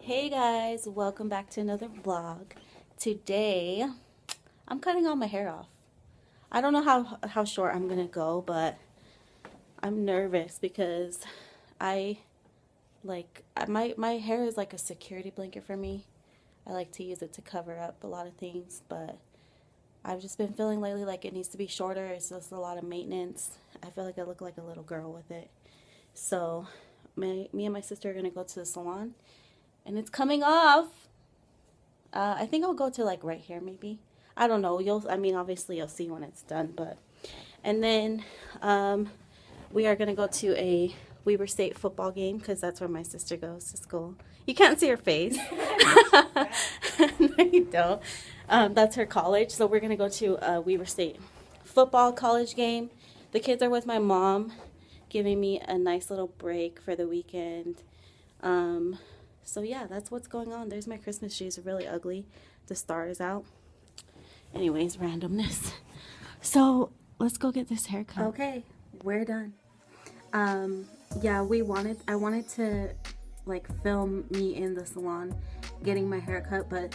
Hey guys, welcome back to another vlog. Today, I'm cutting all my hair off. I don't know how short I'm gonna go, but I'm nervous because my hair is like a security blanket for me. I like to use it to cover up a lot of things, but I've just been feeling lately like it needs to be shorter. It's just a lot of maintenance. I feel like I look like a little girl with it. So, me and my sister are gonna go to the salon, and it's coming off. I think I'll go to like right here maybe. I don't know. Obviously you'll see when it's done, but. And then we are going to go to a Weber State football game because that's where my sister goes to school. You can't see her face. No, you don't. That's her college. So we're going to go to a Weber State football college game. The kids are with my mom, giving me a nice little break for the weekend. So yeah, that's what's going on. There's my Christmas trees, really ugly. The star is out. Anyways, randomness. So let's go get this haircut. Okay, we're done. Yeah, I wanted to like film me in the salon getting my hair cut, but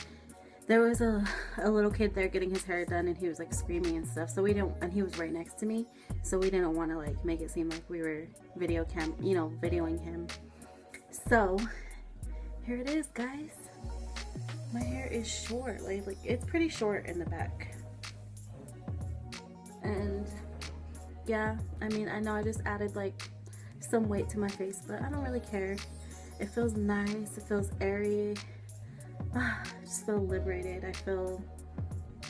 there was a little kid there getting his hair done, and he was like screaming and stuff. So and he was right next to me, so we didn't want to like make it seem like we were videoing him. So here it is, guys. My hair is short, like it's pretty short in the back. And yeah, I know I just added like some weight to my face, but I don't really care. It feels nice, it feels airy. I just feel liberated. I feel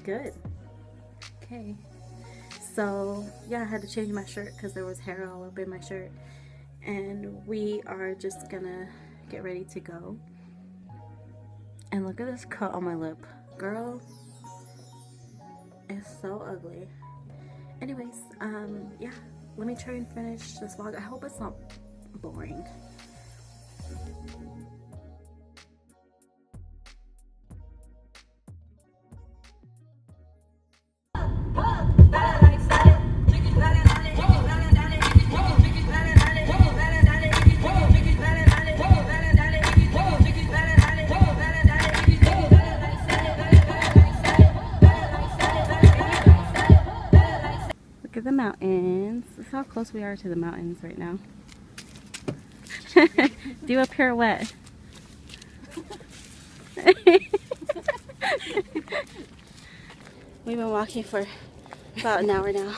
good. Okay, so yeah, I had to change my shirt because there was hair all up in my shirt, and we are just gonna get ready to go. And look at this cut on my lip, girl. It's so ugly. Anyways, yeah, let me try and finish this vlog. I hope it's not boring. Look at the mountains. This is how close we are to the mountains right now. Do a pirouette. We've been walking for about an hour now.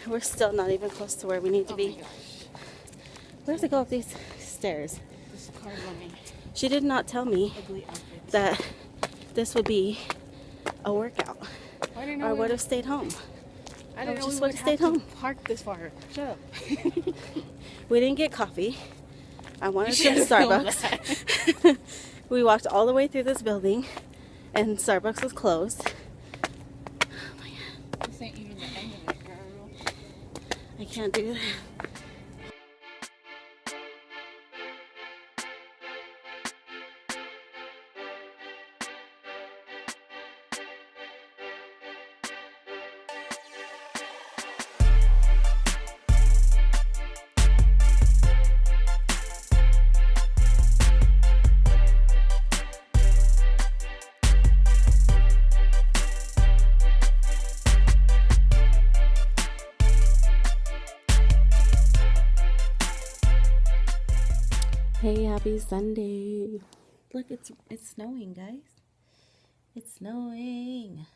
We're still not even close to where we need to be. We have to go up these stairs. She did not tell me that this would be a workout. I would have stayed home. I didn't know just we would have stayed home. Park this far. Shut up. We didn't get coffee. I wanted some Starbucks. We walked all the way through this building, and Starbucks was closed. Oh my God. This ain't even the end of it, girl. I can't do that. Hey, happy Sunday. Look, it's snowing, guys. It's snowing.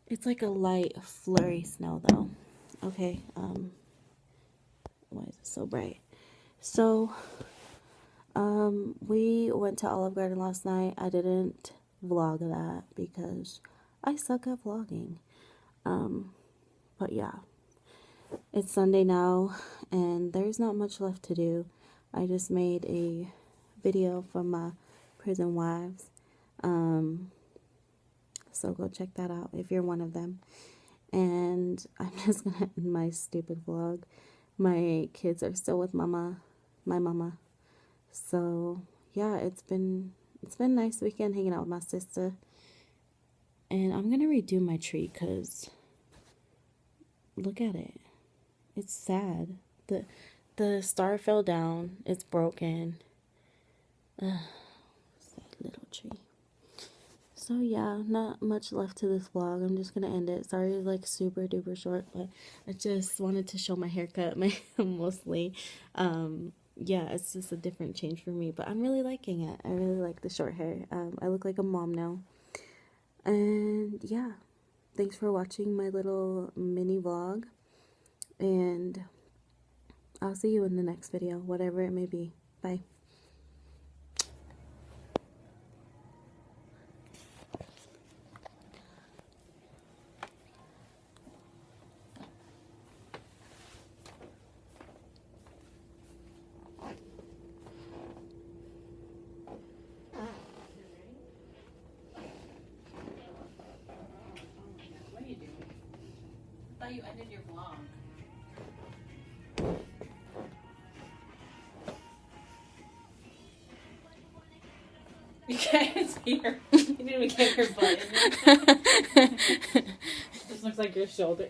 It's like a light flurry snow though. Okay, why is it so bright? So, we went to Olive Garden last night. I didn't vlog that because I suck at vlogging. But yeah, it's Sunday now, and there's not much left to do. I just made a video for my prison wives. So go check that out if you're one of them. And I'm just gonna end my stupid vlog. My kids are still with my mama. So yeah, it's been a nice weekend hanging out with my sister. And I'm gonna redo my tree because look at it. It's sad. The star fell down. It's broken. Sad little tree. So yeah, not much left to this vlog. I'm just gonna end it. Sorry, it's like super duper short, but I just wanted to show my haircut, mostly. Yeah, it's just a different change for me, but I'm really liking it. I really like the short hair. I look like a mom now. And yeah, thanks for watching my little mini vlog, and I'll see you in the next video, whatever it may be. Bye. What are you doing? I thought you ended your vlog. You can't see her. You didn't even get her butt. This looks like your shoulder.